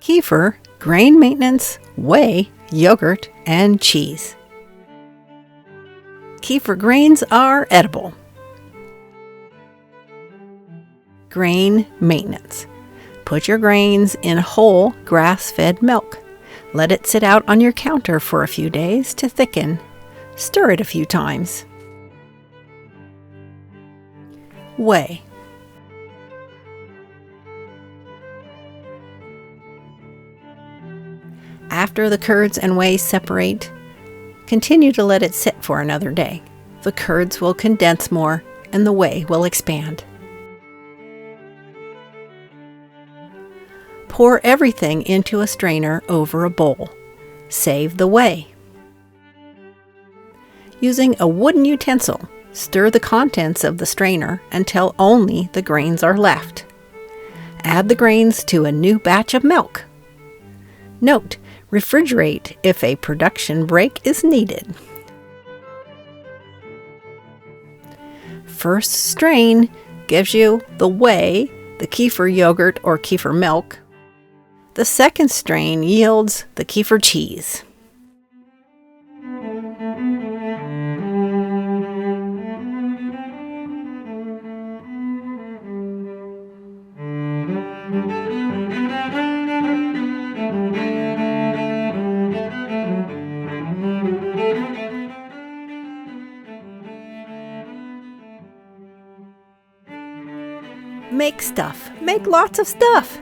Kefir, grain maintenance, whey, yogurt, and cheese. Kefir grains are edible. Grain maintenance. Put your grains in whole grass-fed milk. Let it sit out on your counter for a few days to thicken. Stir it a few times. Whey. After the curds and whey separate, continue to let it sit for another day. The curds will condense more and the whey will expand. Pour everything into a strainer over a bowl. Save the whey. Using a wooden utensil, stir the contents of the strainer until only the grains are left. Add the grains to a new batch of milk. Note: refrigerate if a production break is needed. First strain gives you the whey, the kefir yogurt or kefir milk. The second strain yields the kefir cheese. Make stuff. Make lots of stuff.